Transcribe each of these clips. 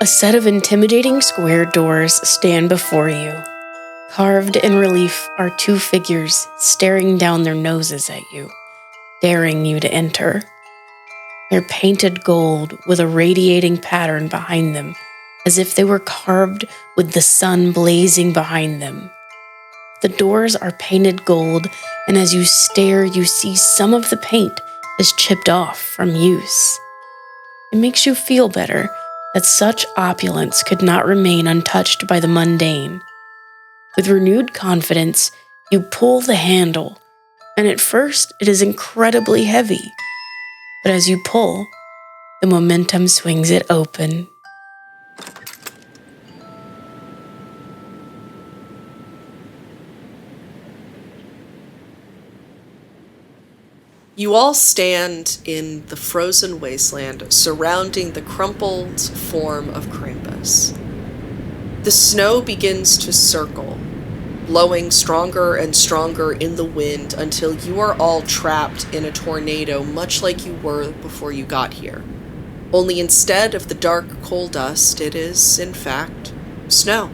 A set of intimidating square doors stand before you. Carved in relief are two figures staring down their noses at you, daring you to enter. They're painted gold with a radiating pattern behind them, as if they were carved with the sun blazing behind them. The doors are painted gold, and as you stare, you see some of the paint has chipped off from use. It makes you feel better that such opulence could not remain untouched by the mundane. With renewed confidence, you pull the handle, and at first it is incredibly heavy. But as you pull, the momentum swings it open. You all stand in the frozen wasteland surrounding the crumpled form of Krampus. The snow begins to circle, blowing stronger and stronger in the wind until you are all trapped in a tornado, much like you were before you got here. Only instead of the dark coal dust, it is, in fact, snow.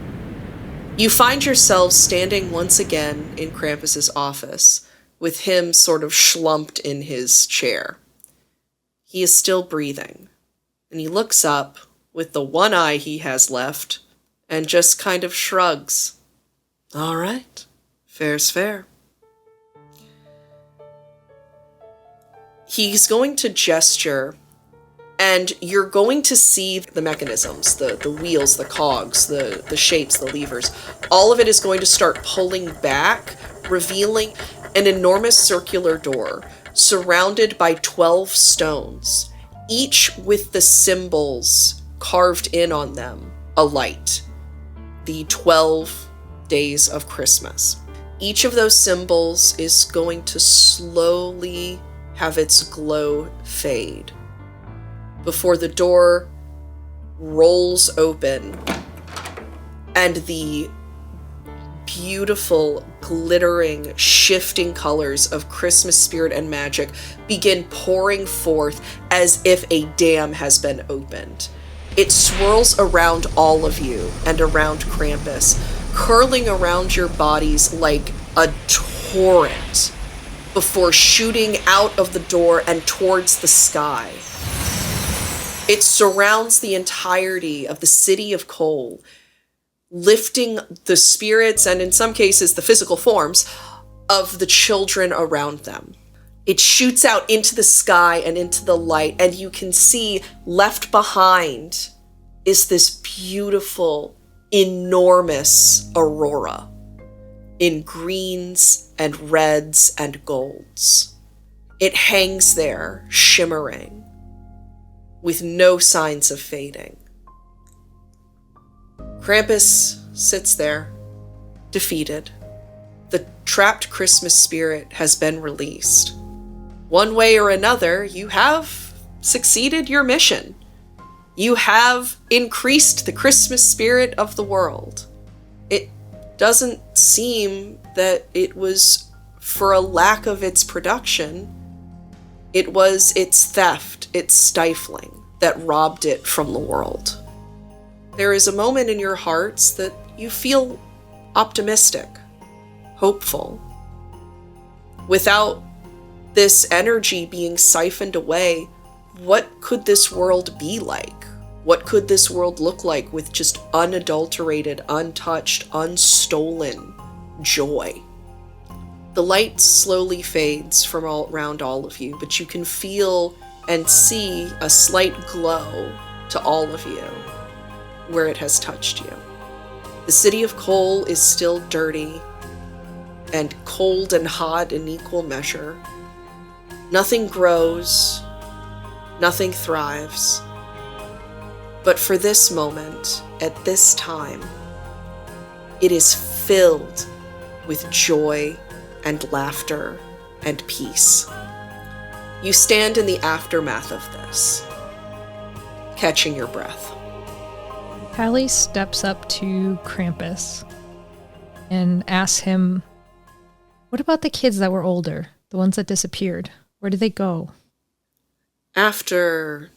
You find yourselves standing once again in Krampus's office, with him sort of schlumped in his chair. He is still breathing, and he looks up with the one eye he has left and just kind of shrugs. All right, fair's fair. He's going to gesture, and you're going to see the mechanisms, the wheels, the cogs, the shapes, the levers. All of it is going to start pulling back, revealing an enormous circular door surrounded by 12 stones, each with the symbols carved in on them alight. The 12 days of Christmas. Each of those symbols is going to slowly have its glow fade before the door rolls open and the beautiful, glittering, shifting colors of Christmas spirit and magic begin pouring forth as if a dam has been opened. It swirls around all of you and around Krampus, curling around your bodies like a torrent before shooting out of the door and towards the sky. It surrounds the entirety of the city of Cole, lifting the spirits and in some cases the physical forms of the children around them. It shoots out into the sky and into the light, and you can see left behind is this beautiful, enormous aurora in greens and reds and golds. It hangs there, shimmering, with no signs of fading. Krampus sits there, defeated. The trapped Christmas spirit has been released. One way or another, you have succeeded your mission. You have increased the Christmas spirit of the world. It doesn't seem that it was for a lack of its production. It was its theft, its stifling, that robbed it from the world. There is a moment in your hearts that you feel optimistic, hopeful. Without this energy being siphoned away, what could this world be like? What could this world look like with just unadulterated, untouched, unstolen joy? The light slowly fades from around all of you, but you can feel and see a slight glow to all of you where it has touched you. The city of Cole is still dirty and cold and hot in equal measure. Nothing grows, nothing thrives. But for this moment, at this time, it is filled with joy and laughter and peace. You stand in the aftermath of this, catching your breath. Halley steps up to Krampus and asks him, "What about the kids that were older, the ones that disappeared? Where do they go? After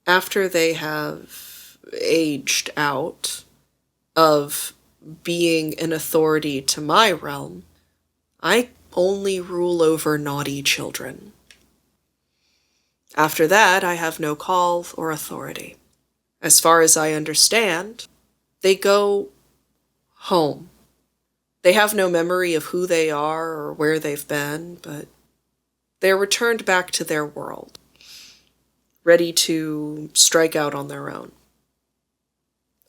they have aged out of being an authority to my realm, I only rule over naughty children. After that, I have no call or authority. As far as I understand, they go home. They have no memory of who they are or where they've been, but they're returned back to their world, ready to strike out on their own.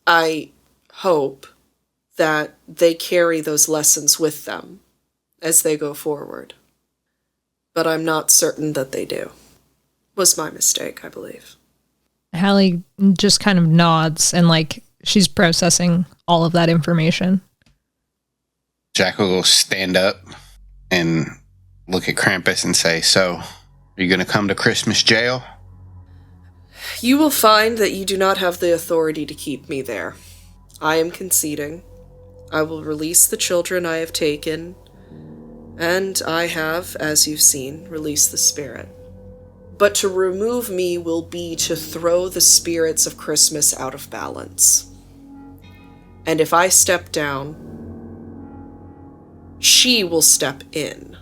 I hope that they carry those lessons with them as they go forward, but I'm not certain that they do. Was my mistake, I believe. Halley just kind of nods and she's processing all of that information. Jack will go stand up and look at Krampus and say, "So, are you going to come to Christmas jail?" You will find that you do not have the authority to keep me there. I am conceding. I will release the children I have taken, and I have, as you've seen, released the spirit. But to remove me will be to throw the spirits of Christmas out of balance. And if I step down, she will step in.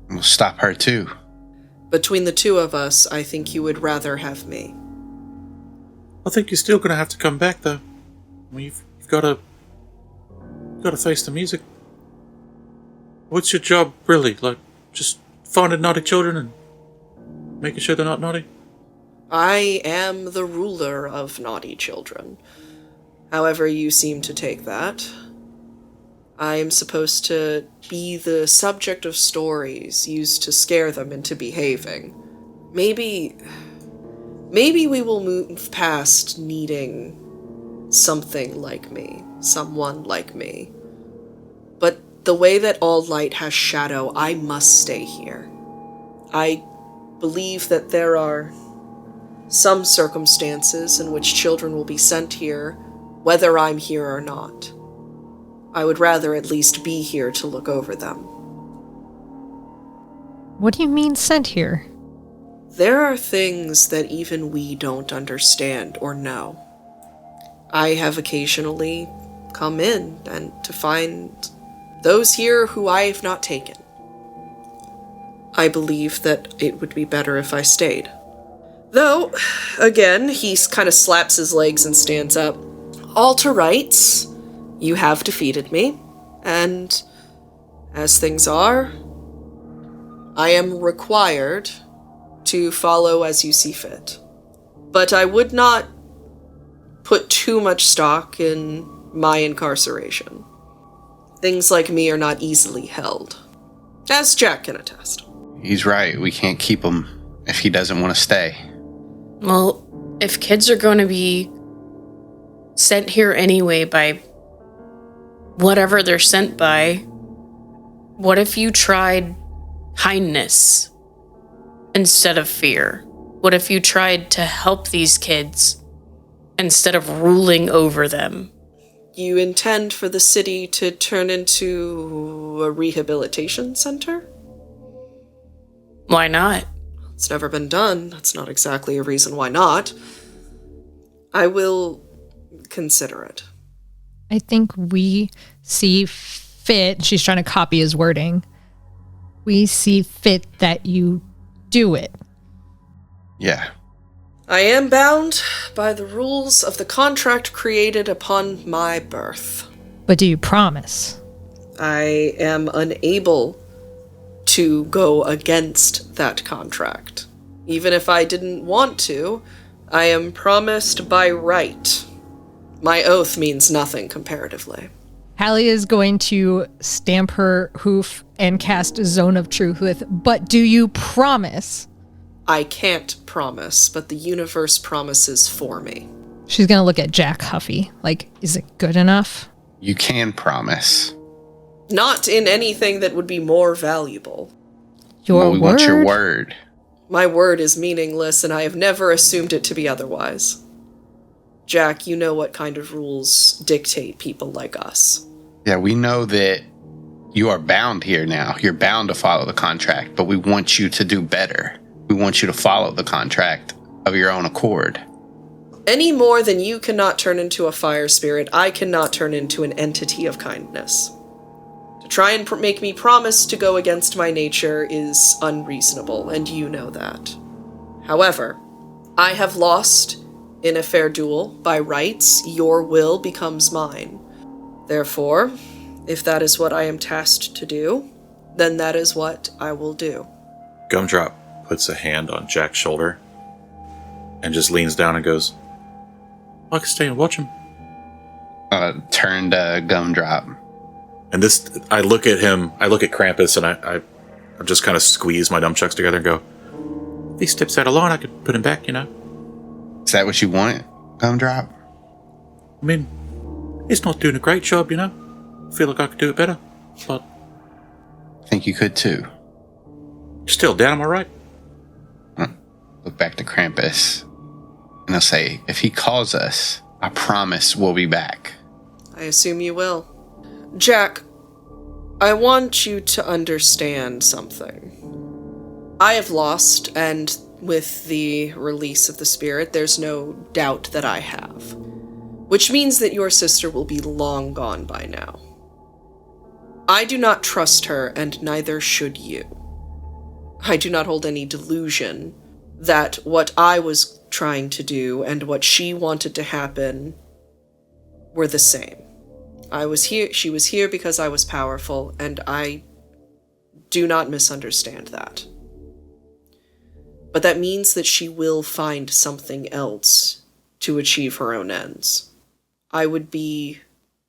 We'll stop her too. Between the two of us, I think you would rather have me. I think you're still going to have to come back, though. I mean, you've got to face the music. What's your job, really? Just finding naughty children and making sure they're not naughty? I am the ruler of naughty children. However you seem to take that. I am supposed to be the subject of stories used to scare them into behaving. Maybe we will move past needing something like me, someone like me. But the way that all light has shadow, I must stay here. I believe that there are some circumstances in which children will be sent here, whether I'm here or not. I would rather at least be here to look over them. What do you mean sent here? There are things that even we don't understand or know. I have occasionally come in and to find those here who I have not taken. I believe that it would be better if I stayed. Though, again, he kind of slaps his legs and stands up. All to rights. You have defeated me, and as things are, I am required to follow as you see fit. But I would not put too much stock in my incarceration. Things like me are not easily held, as Jack can attest. He's right. We can't keep him if he doesn't want to stay. Well, if kids are going to be sent here anyway by whatever they're sent by, what if you tried kindness instead of fear? What if you tried to help these kids instead of ruling over them? You intend for the city to turn into a rehabilitation center? Why not? It's never been done. That's not exactly a reason why not. I will consider it. I think we see fit, she's trying to copy his wording. We see fit that you do it. Yeah. I am bound by the rules of the contract created upon my birth. But do you promise? I am unable to go against that contract. Even if I didn't want to, I am promised by right. My oath means nothing comparatively. Halley is going to stamp her hoof and cast Zone of Truth with, but do you promise? I can't promise, but the universe promises for me. She's going to look at Jack Huffy. Is it good enough? You can promise. Not in anything that would be more valuable. Your we word? want your word. My word is meaningless, and I have never assumed it to be otherwise. Jack, you know what kind of rules dictate people like us. Yeah, we know that You are bound here now. You're bound to follow the contract, but we want you to do better. We want you to follow the contract of your own accord. Any more than you cannot turn into a fire spirit, I cannot turn into an entity of kindness. To try and make me promise to go against my nature is unreasonable, and you know that. However, I have lost in a fair duel. By rights, your will becomes mine. Therefore, if that is what I am tasked to do, then that is what I will do. Gum-Drop puts a hand on Jack's shoulder and just leans down and goes, I can stay and watch him. Turn to Gum-Drop. And this, I look at him, I look at Krampus, and I just kind of squeeze my nunchucks together and go, if he steps out of line, I could put him back, you know? Is that what you want, Gum-Drop? I mean, he's not doing a great job, you know? I feel like I could do it better, but... I think you could too. Still down, am I right? Look back to Krampus, and I'll say, if he calls us, I promise we'll be back. I assume you will. Jack, I want you to understand something. I have lost, and with the release of the spirit, there's no doubt that I have. Which means that your sister will be long gone by now. I do not trust her, and neither should you. I do not hold any delusion that what I was trying to do and what she wanted to happen were the same. I was here, she was here because I was powerful, and I do not misunderstand that. But that means that she will find something else to achieve her own ends. I would be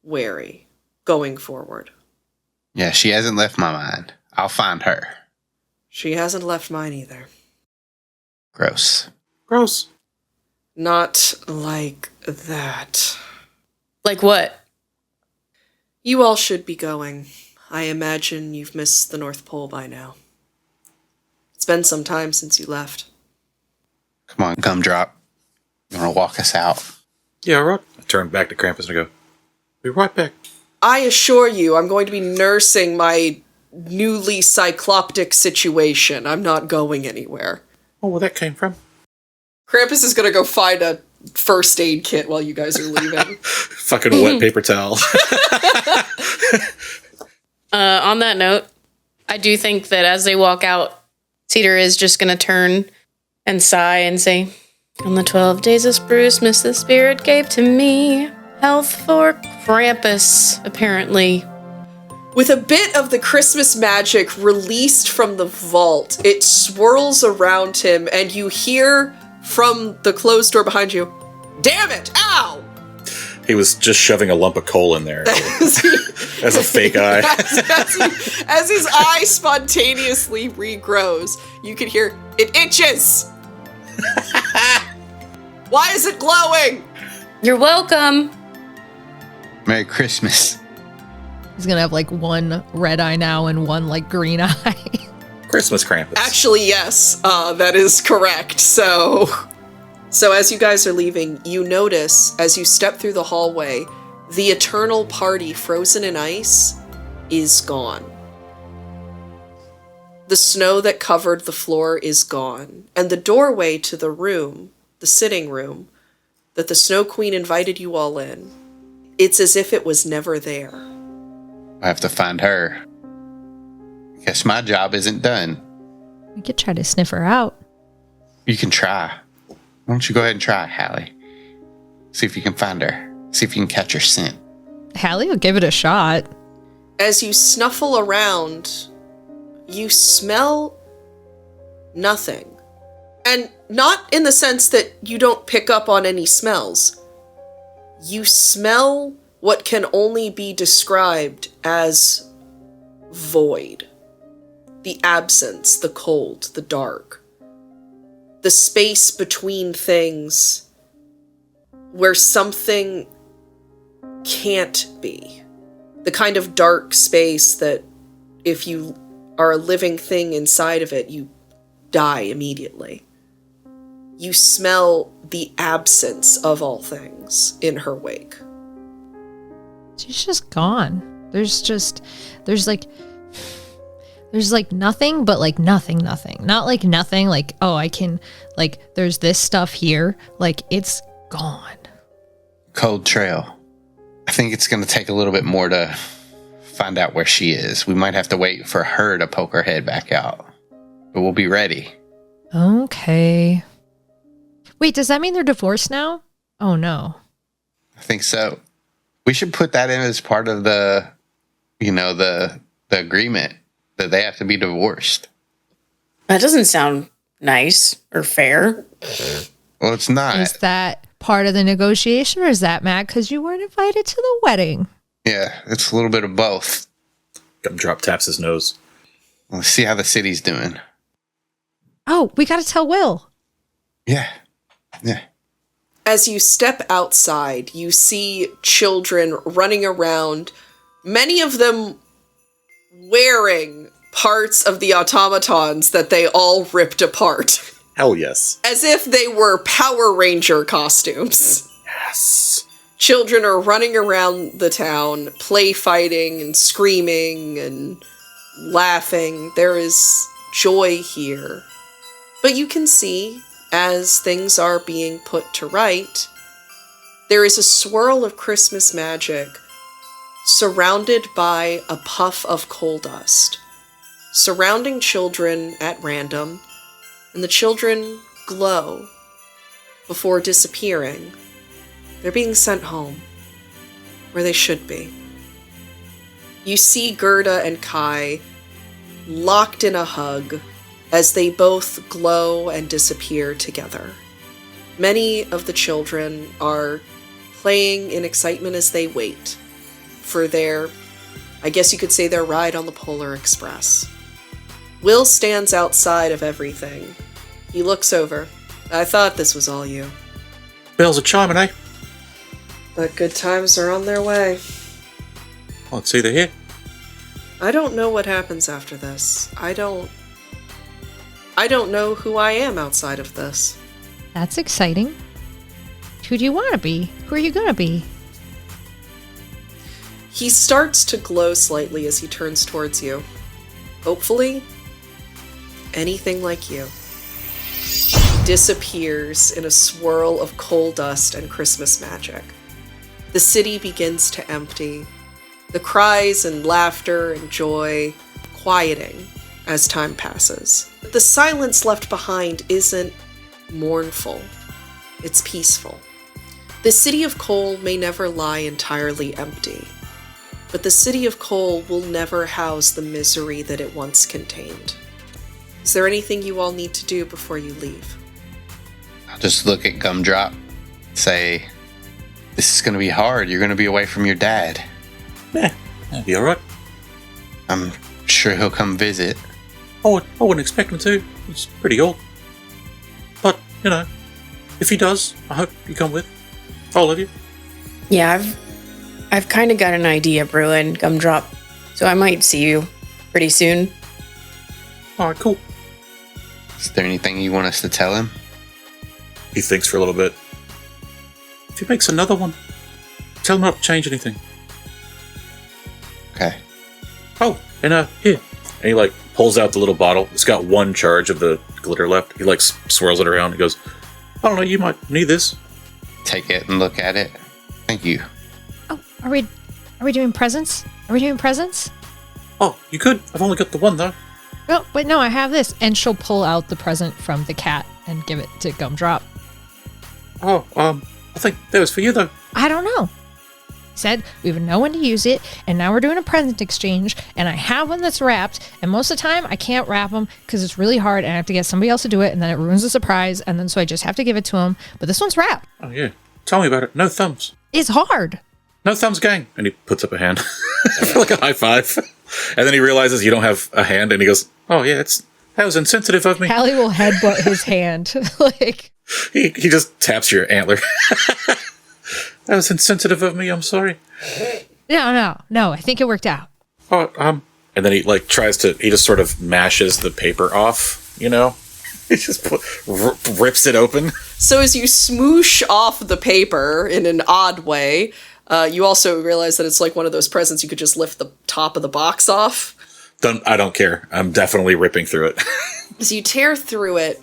wary going forward. Yeah, she hasn't left my mind. I'll find her. She hasn't left mine either. Gross. Gross. Not like that. Like what? You all should be going. I imagine you've missed the North Pole by now. It's been some time since you left. Come on, Gum-Drop. You want to walk us out? Yeah, all right. I turn back to Krampus and I go, be right back. I assure you, I'm going to be nursing my newly cycloptic situation. I'm not going anywhere. Oh, where that came from? Krampus is going to go find a first aid kit while you guys are leaving. Fucking wet paper towel. On that note, I do think that as they walk out, Cedar is just going to turn and sigh and say, on the 12 days of Sprucemas, the spirit gave to me health for Krampus, apparently. With a bit of the Christmas magic released from the vault, it swirls around him, and you hear from the closed door behind you, damn it, ow! He was just shoving a lump of coal in there as a fake eye. As his eye spontaneously regrows, you can hear, it itches! Why is it glowing? You're welcome. Merry Christmas. He's gonna have like one red eye now and one like green eye. Christmas Krampus. Actually, yes, that is correct. So as you guys are leaving, you notice, as you step through the hallway, the eternal party frozen in ice is gone. The snow that covered the floor is gone, and the doorway to the room, the sitting room, that the Snow Queen invited you all in, it's as if it was never there. I have to find her. Guess my job isn't done. We could try to sniff her out. You can try. Why don't you go ahead and try, Halley? See if you can find her. See if you can catch her scent. Halley will give it a shot. As you snuffle around, you smell nothing. And not in the sense that you don't pick up on any smells. You smell what can only be described as void. The absence, the cold, the dark. The space between things where something can't be. The kind of dark space that if you are a living thing inside of it, you die immediately. You smell the absence of all things in her wake. She's just gone. There's like nothing, but like nothing. Not like nothing, like, oh, I can, like, there's this stuff here. Like, it's gone. Cold trail. I think it's going to take a little bit more to find out where she is. We might have to wait for her to poke her head back out. But we'll be ready. Okay. Wait, does that mean they're divorced now? Oh, no. I think so. We should put that in as part of the agreement that they have to be divorced. That doesn't sound nice or fair. Well, it's not. Is that part of the negotiation, or is that mad because you weren't invited to the wedding? Yeah, it's a little bit of both. Gum-Drop taps his nose. Let's see how the city's doing. Oh, we got to tell Will. Yeah. As you step outside, you see children running around, many of them wearing parts of the automatons that they all ripped apart. Hell yes. As if they were Power Ranger costumes. Yes. Children are running around the town, play fighting and screaming and laughing. There is joy here. But you can see, as things are being put to right, there is a swirl of Christmas magic surrounded by a puff of coal dust, surrounding children at random, and the children glow before disappearing. They're being sent home, where they should be. You see Gerda and Kai locked in a hug as they both glow and disappear together. Many of the children are playing in excitement as they wait for their, I guess you could say, their ride on the Polar Express. Will stands outside of everything. He looks over. I thought this was all you. Bells are chiming, eh? But good times are on their way. Well, it's either here. I don't know what happens after this. I don't know who I am outside of this. That's exciting. Who do you want to be? Who are you going to be? He starts to glow slightly as he turns towards you. Hopefully, anything like you. He disappears in a swirl of coal dust and Christmas magic. The city begins to empty, the cries and laughter and joy quieting as time passes. The silence left behind isn't mournful, it's peaceful. The city of coal may never lie entirely empty, but the city of coal will never house the misery that it once contained. Is there anything you all need to do before you leave? I'll just look at Gum-Drop, say, this is going to be hard. You're going to be away from your dad. Yeah, that'll be alright. I'm sure he'll come visit. I wouldn't expect him to. He's pretty old. But, if he does, I hope you come with. All of you. Yeah, I've kind of got an idea brewing, Gum-Drop, so I might see you pretty soon. Alright, cool. Is there anything you want us to tell him? He thinks for a little bit. If he makes another one, tell him not to change anything. Okay. Oh, and here. And he pulls out the little bottle. It's got one charge of the glitter left. He swirls it around. He goes, I don't know, you might need this. Take it and look at it. Thank you. Oh, are we doing presents? Are we doing presents? Oh, you could. I've only got the one though. Oh, wait, no, I have this. And she'll pull out the present from the cat and give it to Gum-Drop. Oh, I think that was for you though. I don't know. Said we would know when to use it, and now we're doing a present exchange, and I have one that's wrapped, and most of the time I can't wrap them because it's really hard and I have to get somebody else to do it, and then it ruins the surprise, and then so I just have to give it to him. But this one's wrapped. Oh yeah. Tell me about it. No thumbs. It's hard. No thumbs, gang. And he puts up a hand for a high five. And then he realizes you don't have a hand, and he goes, oh yeah, that was insensitive of me. Halley will headbutt his hand. He just taps your antler. That was insensitive of me. I'm sorry. No. I think it worked out. Oh, and then he he just sort of mashes the paper off. He just rips it open. So as you smoosh off the paper in an odd way, You also realize that it's like one of those presents you could just lift the top of the box off. I don't care. I'm definitely ripping through it. As you tear through it,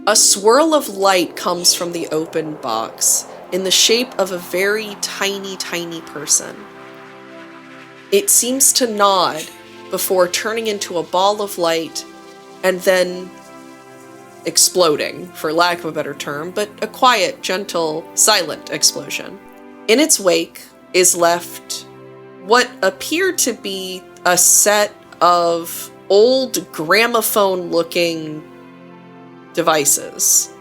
a swirl of light comes from the open box in the shape of a very tiny, tiny person. It seems to nod before turning into a ball of light and then exploding, for lack of a better term, but a quiet, gentle, silent explosion. In its wake is left what appear to be a set of old gramophone-looking devices.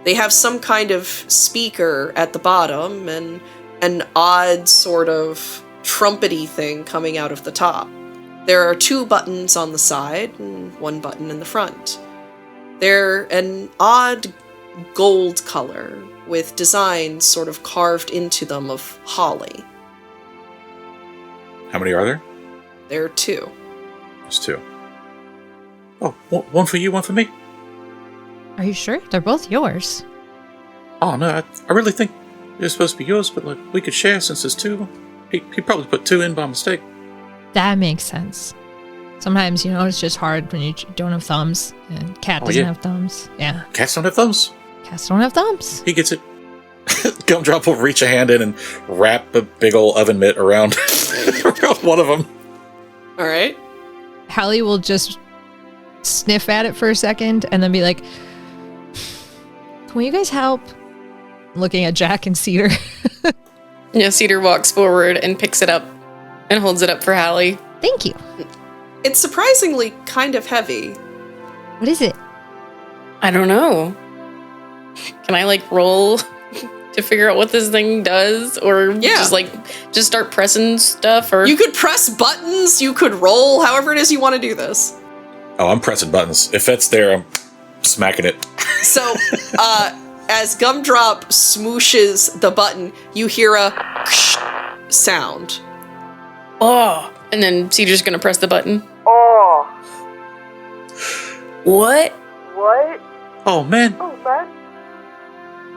They have some kind of speaker at the bottom and an odd sort of trumpety thing coming out of the top. There are 2 buttons on the side and 1 button in the front. They're an odd gold color with designs sort of carved into them of Halley. How many are there? There are 2. There's 2. Oh, one for you, one for me. Are you sure? They're both yours. Oh, no, I really think they're supposed to be yours, but like we could share since there's 2. He probably put 2 in by mistake. That makes sense. Sometimes, it's just hard when you don't have thumbs, and Cat doesn't have thumbs. Yeah. Cats don't have thumbs. Cats don't have thumbs. He gets it. Gum-Drop will reach a hand in and wrap a big old oven mitt around, around one of them. All right. Halley will just sniff at it for a second and then be like, "Can you guys help?" Looking at Jack and Cedar. Yeah, Cedar walks forward and picks it up and holds it up for Halley. Thank you. It's surprisingly kind of heavy. What is it? I don't know. Can I roll to figure out what this thing does, or just start pressing stuff? Or You could press buttons, you could roll, however it is you want to do this. Oh, I'm pressing buttons. If it's there, I'm smacking it. So, as Gum-Drop smooshes the button, you hear a sound. oh, and then Cedar's gonna press the button. Oh, What? what? Oh, man. Oh, man.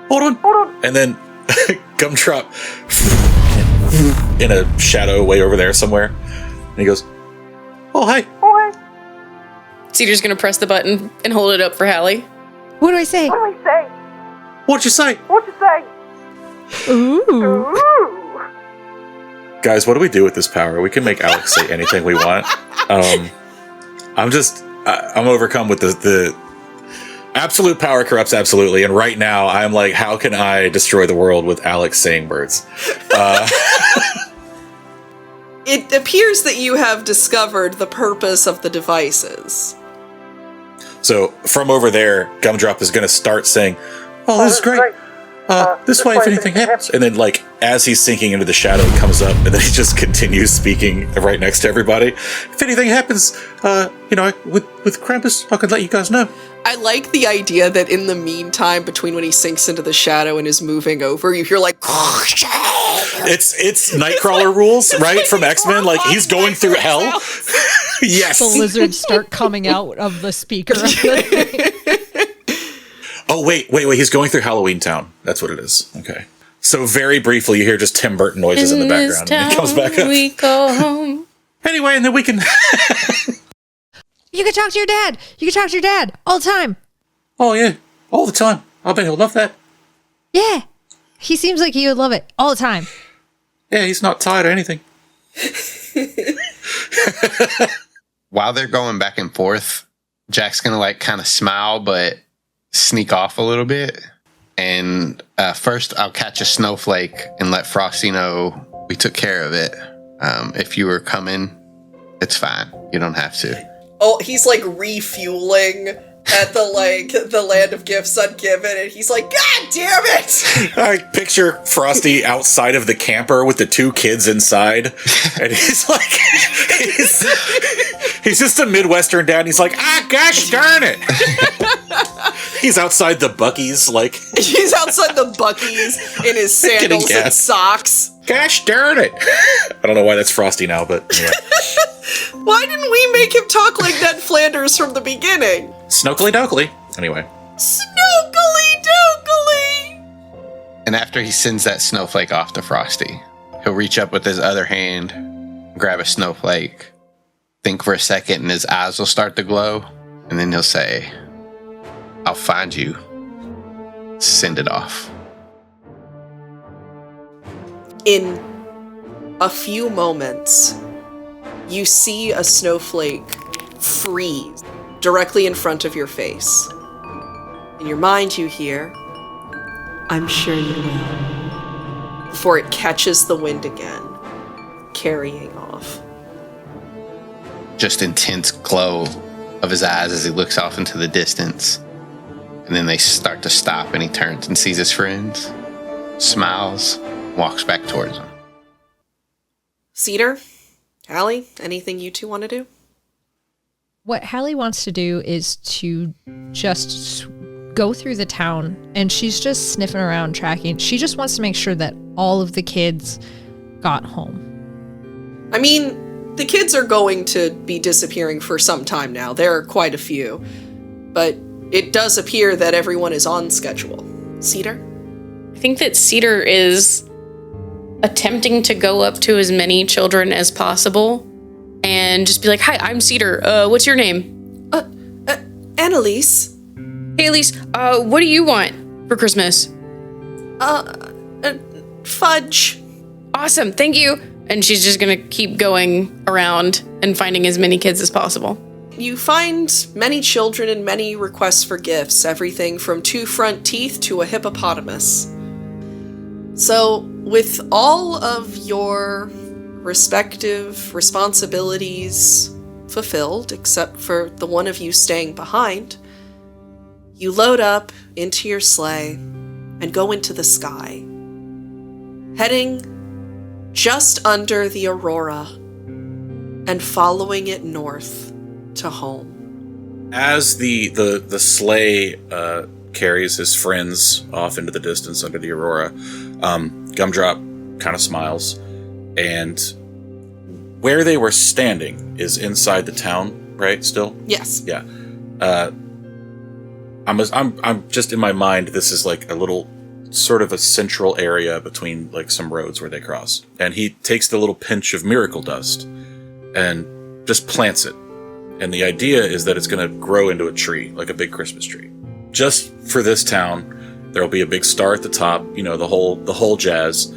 Hold on. Hold on. And then Gum-Drop in a shadow way over there somewhere. And he goes, Oh, hey. Oh, hey. Cedar's gonna press the button and hold it up for Halley. What do I say? What do we say? What'd you say? What'd you say? Ooh. Ooh. guys, what do we do with this power? We can make Alex say anything we want. I'm overcome with the absolute power corrupts absolutely. And right now I'm like, how can I destroy the world with Alex saying words? It appears that you have discovered the purpose of the devices. So from over there, Gum-Drop is going to start saying, Oh, this is great. This way if anything happens. and then like as he's sinking into the shadow, it comes up, and then he just continues speaking right next to everybody. If anything happens, with Krampus, I could let you guys know. I like the idea that in the meantime, between when he sinks into the shadow and is moving over, you hear like... It's Nightcrawler rules, right? From X-Men. Like, he's going through hell. Yes. The lizards start coming out of the speaker. Of the Oh, wait. He's going through Halloween Town. That's what it is. Okay. So very briefly, you hear just Tim Burton noises in the background, and he comes back up. We go home. Anyway, and then we can... You can talk to your dad. You can talk to your dad all the time. Oh, yeah. All the time. I bet he'll love that. Yeah. He seems like he would love it all the time. Yeah, he's not tired or anything. While they're going back and forth, Jack's gonna like kind of smile but sneak off a little bit. And first I'll catch a snowflake and let Frosty know we took care of it. If you were coming, it's fine. You don't have to. Oh, he's like refueling at the land of gifts ungiven, and he's like, God damn it! I picture Frosty outside of the camper with the two kids inside, and he's like, he's just a Midwestern dad, and he's like, gosh darn it! He's outside the Buc-ee's, like... He's outside the Buc-ee's in his sandals and socks. Gosh darn it! I don't know why that's Frosty now, but anyway. Why didn't we make him talk like Ned Flanders from the beginning? Snokely Dokely. Anyway. Snokely dokely! And after he sends that snowflake off to Frosty, He'll reach up with his other hand, grab a snowflake, think for a second, and his eyes will start to glow. And then he'll say, "I'll find you. Send it off." In a few moments, you see a snowflake freeze directly in front of your face. In your mind, you hear, "I'm sure you will," before it catches the wind again, carrying off. Just intense glow of his eyes as he looks off into the distance. And then they start to stop, and he turns and sees his friends, smiles, walks back towards them. Cedar, Halley, anything you two want to do? What Halley wants to do is to just go through the town, and she's just sniffing around, tracking. She just wants to make sure that all of the kids got home. I mean, the kids are going to be disappearing for some time now. There are quite a few. But it does appear that everyone is on schedule. Cedar? I think that Cedar is attempting to go up to as many children as possible and just be like, "Hi, I'm Cedar. What's your name?" Annalise. "Hey, Elise, what do you want for Christmas?" Fudge. "Awesome, thank you." And she's just gonna keep going around and finding as many kids as possible. You find many children and many requests for gifts, everything from 2 front teeth to a hippopotamus. So, with all of your respective responsibilities fulfilled, except for the one of you staying behind, you load up into your sleigh and go into the sky, heading just under the aurora and following it north to home. As the sleigh carries his friends off into the distance under the aurora, Gumdrop kind of smiles, and where they were standing is inside the town, right? Still, Yes. yeah. I'm just in my mind. This is like a little sort of a central area between like some roads where they cross, and he takes the little pinch of miracle dust and just plants it. And the idea is that it's going to grow into a tree, like a big Christmas tree. Just for this town, there'll be a big star at the top, you know, the whole jazz.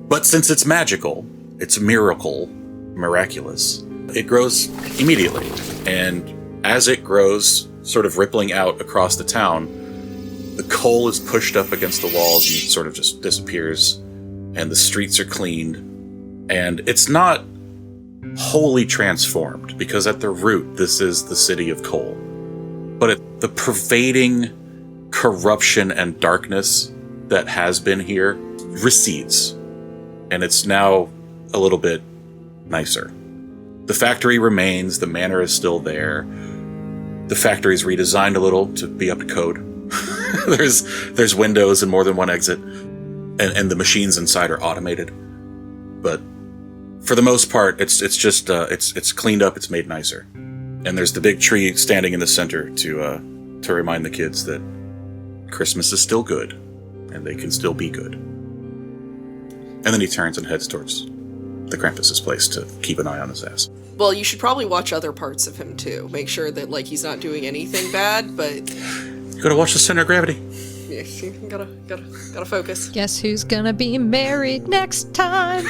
But since it's magical, it's miraculous, it grows immediately. And as it grows, sort of rippling out across the town, the coal is pushed up against the walls and it sort of just disappears. And the streets are cleaned. And it's not wholly transformed, because at the root, this is the city of coal. But the pervading corruption and darkness that has been here recedes. And it's now a little bit nicer. The factory remains, the manor is still there. The factory's redesigned a little to be up to code. There's windows and more than one exit. And the machines inside are automated. But for the most part, it's just it's cleaned up, it's made nicer. And there's the big tree standing in the center to remind the kids that Christmas is still good and they can still be good. And then he turns and heads towards the Krampus's place to keep an eye on his ass. Well, you should probably watch other parts of him too. Make sure that like he's not doing anything bad, but You gotta watch the center of gravity. yeah, you gotta focus. Guess who's gonna be married next time?